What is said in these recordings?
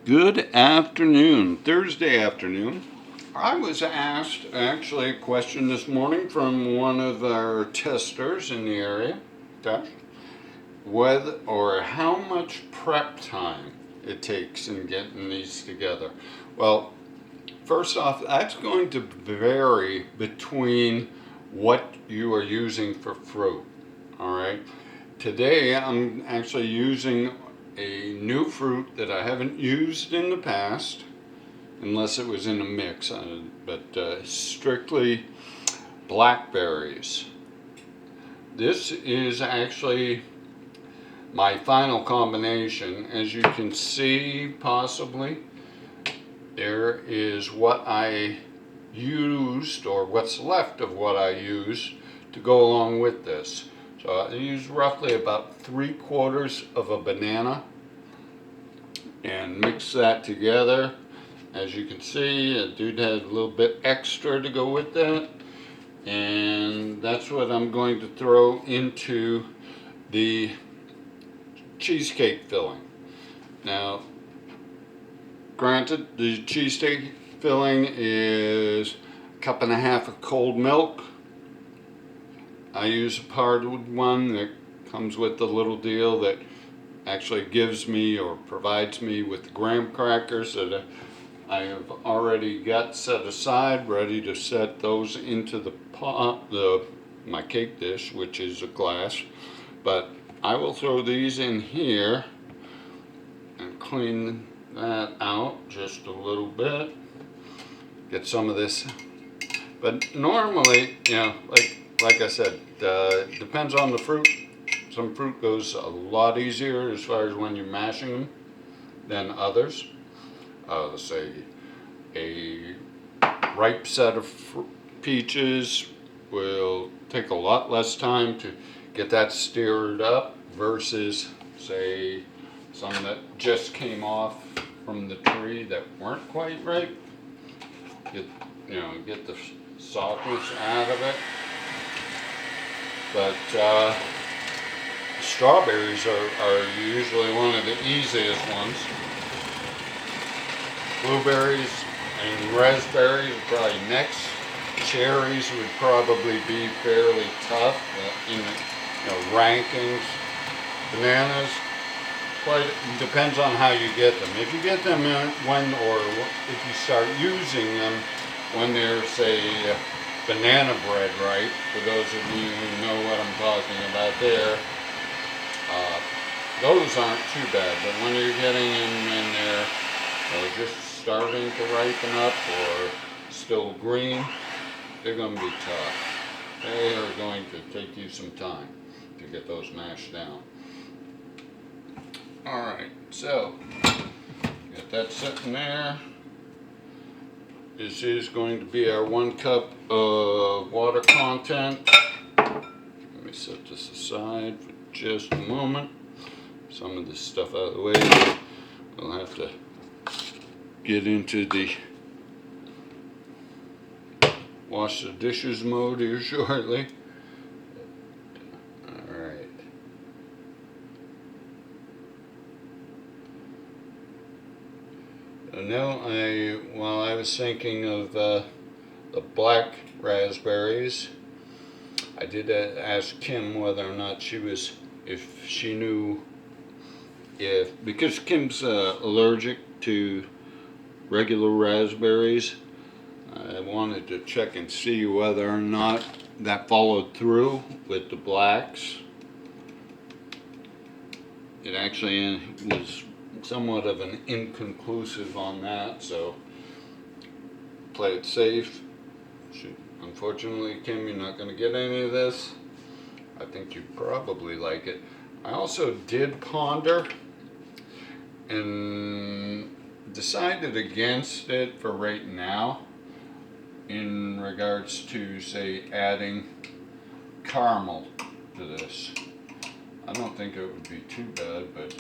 Good afternoon, Thursday afternoon. I was asked actually a question this morning from one of our testers in the area, whether or how much prep time it takes in getting these together. Well, first off, that's going to vary between what you are using for fruit. All right. Today I'm actually using a new fruit that I haven't used in the past, unless it was in a mix, but strictly blackberries. This is actually my final combination. As you can see, possibly, there is what I used, or what's left of what I used, to go along with this. So I use roughly about 3/4 of a banana and mix that together. As you can see, the dude had a little bit extra to go with that, and that's what I'm going to throw into the cheesecake filling. Now, granted, the cheesecake filling is 1.5 cups of cold milk. I use a powdered one that comes with the little deal that actually gives me or provides me with graham crackers that I have already got set aside, ready to set those into the pot, my cake dish, which is a glass. But I will throw these in here and clean that out just a little bit. Get some of this. But normally, like I said, depends on the fruit. Some fruit goes a lot easier as far as when you're mashing them than others. Let's say a ripe set of peaches will take a lot less time to get that stirred up versus, say, some that just came off from the tree that weren't quite ripe. Get the softness out of it. But strawberries are usually one of the easiest ones. Blueberries and raspberries are probably next. Cherries would probably be fairly tough in rankings. Bananas, quite depends on how you get them. If you get them if you start using them when they're, say, banana bread, right? For those of you who know what I'm talking about there, those aren't too bad. But when you're getting them in there, just starting to ripen up or still green, they're going to be tough. They are going to take you some time to get those mashed down. Alright, so get that sitting there. This is going to be our 1 cup of water content. Let me set this aside for just a moment. Some of this stuff out of the way. We'll have to get into the wash the dishes mode here shortly. Alright. Now, while I was thinking of the black raspberries, I did ask Kim whether or not if she knew because Kim's allergic to regular raspberries. I wanted to check and see whether or not that followed through with the blacks. It actually was somewhat of an inconclusive on that, so play it safe. Unfortunately, Kim, you're not going to get any of this. I think you'd probably like it. I also did ponder and decided against it for right now in regards to, say, adding caramel to this. I don't think it would be too bad, but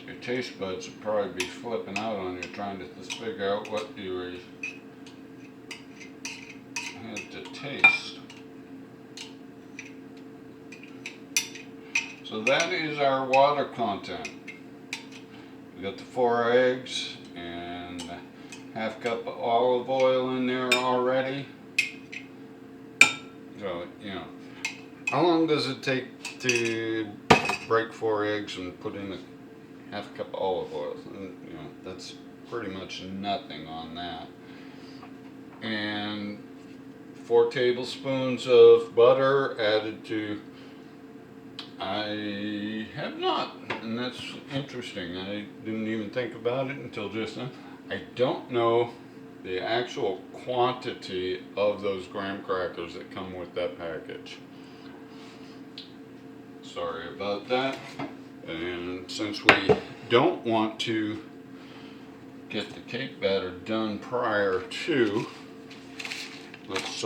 your taste buds would probably be flipping out on you trying to figure out what you had to taste. So that is our water content. got the 4 eggs and half cup of olive oil in there already. So, you know, how long does it take to break 4 eggs and put in a half a cup of olive oil? And, you know, that's pretty much nothing on that. And 4 tablespoons of butter added to, I have not, and that's interesting. I didn't even think about it until just now. I don't know the actual quantity of those graham crackers that come with that package. Sorry about that. And since we don't want to get the cake batter done prior to, let's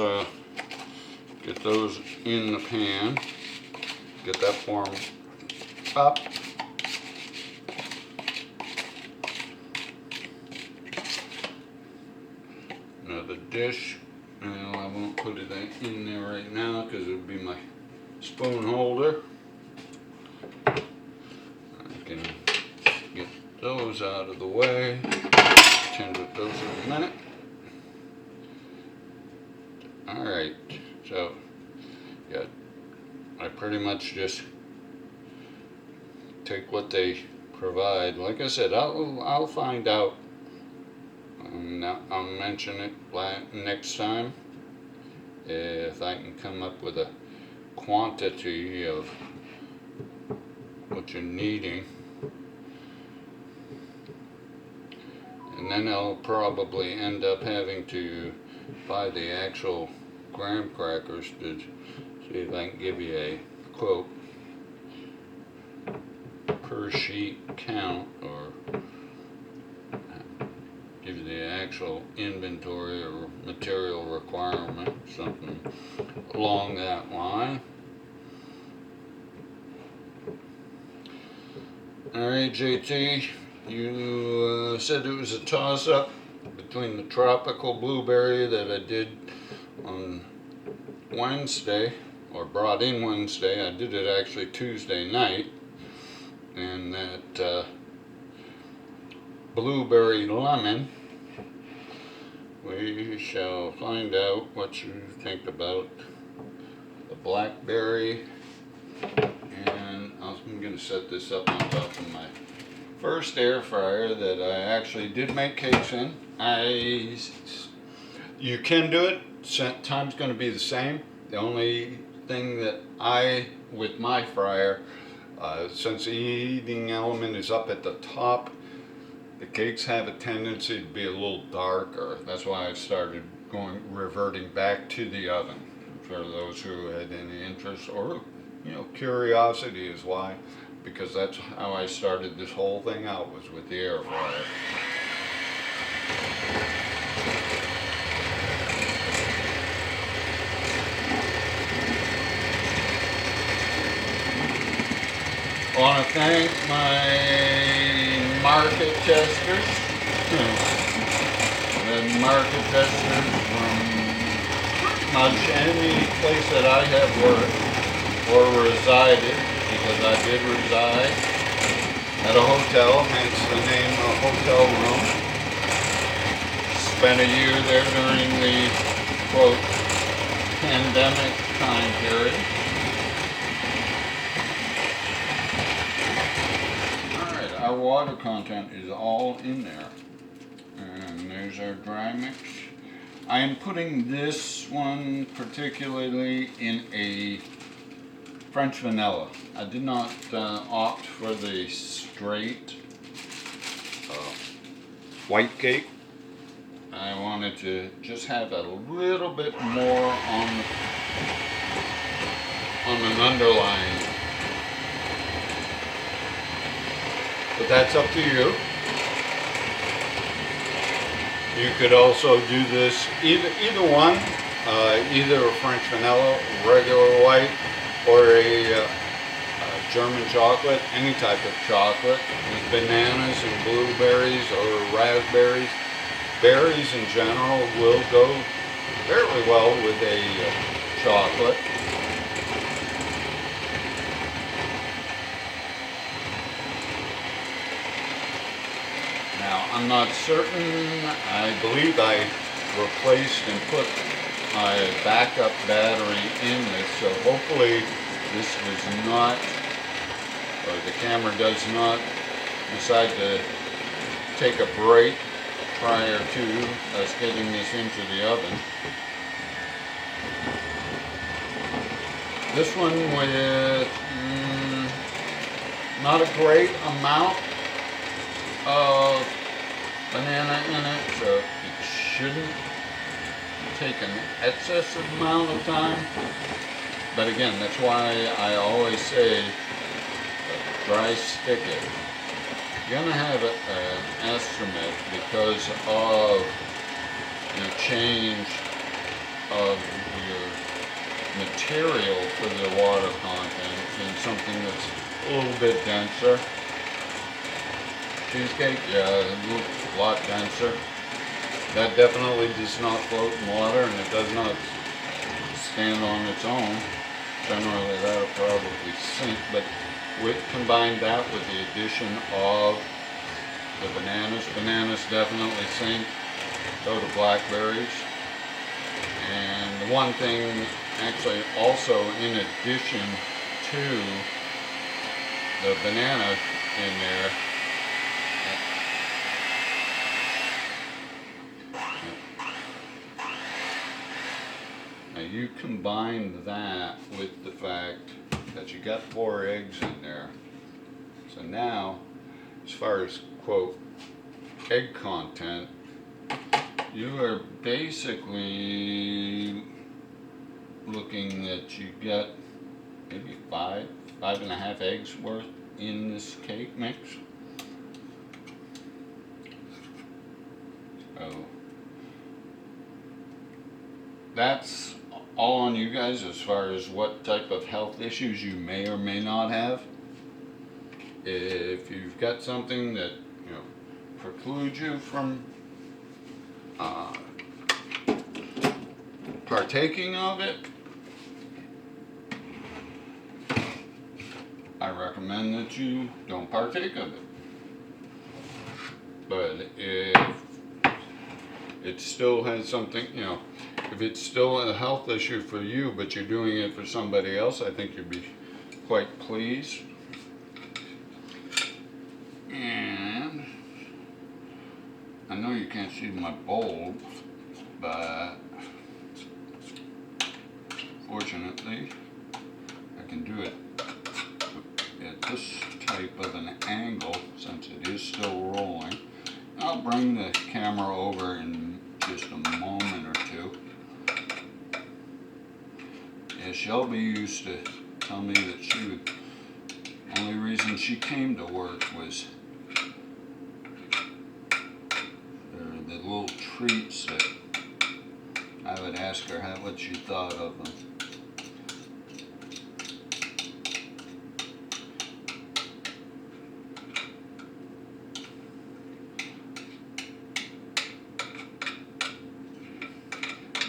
get those in the pan, get that warm up. Another dish. Well, I won't put it in there right now because it would be my spoon holder. I can get those out of the way. Tend with those in a minute. Alright, so yeah, I pretty much just take what they provide. Like I said, I'll find out. I'll mention it next time if I can come up with a quantity of what you're needing. And then I'll probably end up having to buy the actual graham crackers to see if I can give you a quote per sheet count, or give you the actual inventory or material requirement, something along that line. Alright, JT, you said it was a toss-up between the tropical blueberry that I did on Wednesday, or brought in Wednesday. I did it actually Tuesday night, and that blueberry lemon. We shall find out what you think about the blackberry. And I'm going to set this up on top of my first air fryer that I actually did make cakes in. You can do it. Time's going to be the same. The only thing that with my fryer, since the heating element is up at the top, the cakes have a tendency to be a little darker. That's why I started reverting back to the oven. For those who had any interest or curiosity is why, because that's how I started this whole thing out, was with the air fryer. I want to thank my market testers. The market testers from pretty much any place that I have worked or resided, because I did reside at a hotel, hence the name of Hotel Room. Spent a year there during the, quote, pandemic time period. Our water content is all in there, and there's our dry mix. I am putting this one particularly in a French vanilla. I did not opt for the straight white cake. I wanted to just have a little bit more on an underlying. But that's up to you. You could also do this, either one, either a French vanilla, regular white, or a German chocolate, any type of chocolate, with bananas and blueberries or raspberries. Berries in general will go fairly well with a chocolate. I'm not certain. I believe I replaced and put my backup battery in this, so hopefully this does not, or the camera does not decide to take a break prior to us getting this into the oven. This one with not a great amount of banana in it, so it shouldn't take an excessive amount of time. But again, that's why I always say dry stick it. You're going to have an estimate because of your change of your material for the water content in something that's a little bit denser. Cheesecake, yeah, a lot denser. That definitely does not float in water, and it does not stand on its own. Generally that'll probably sink, but combine that with the addition of the bananas definitely sink. So do blackberries. And the one thing, actually also in addition to the banana in there, now you combine that with the fact that you got 4 eggs in there. So now, as far as quote egg content, you are basically looking that you get maybe 5.5 eggs worth in this cake mix. So that's all on you guys as far as what type of health issues you may or may not have. If you've got something that precludes you from partaking of it, I recommend that you don't partake of it. But if it still has something, if it's still a health issue for you, but you're doing it for somebody else, I think you'd be quite pleased. And I know you can't see my bowl, but fortunately I can do it at this type of an angle since it is still rolling. I'll bring the camera over in just a moment or two. Yeah, Shelby used to tell me that the only reason she came to work was the little treats that I would ask her what she thought of them.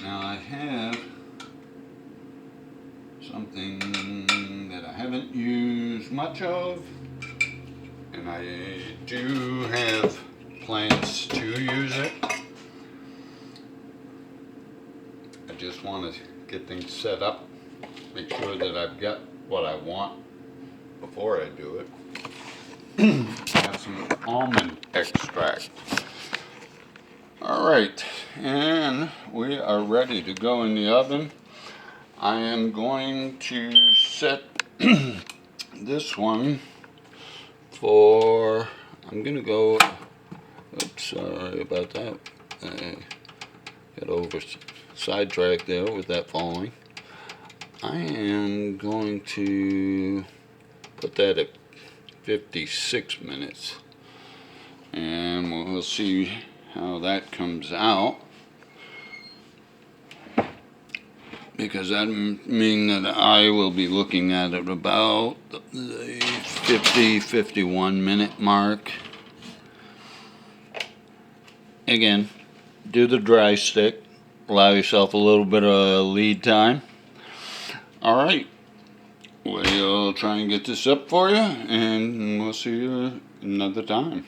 Now I have something that I haven't used much of, and I do have plans to use it. I just want to get things set up, make sure that I've got what I want before I do it. I have some almond extract. Alright, and we are ready to go in the oven. I am going to set this one for, I'm going to go, oops, sorry about that. I got sidetracked there with that falling. I am going to put that at 56 minutes, and we'll see how that comes out, because that means that I will be looking at it about the 50-51 minute mark. Again, do the dry stick, allow yourself a little bit of lead time. Alright, we'll try and get this up for you, and we'll see you another time.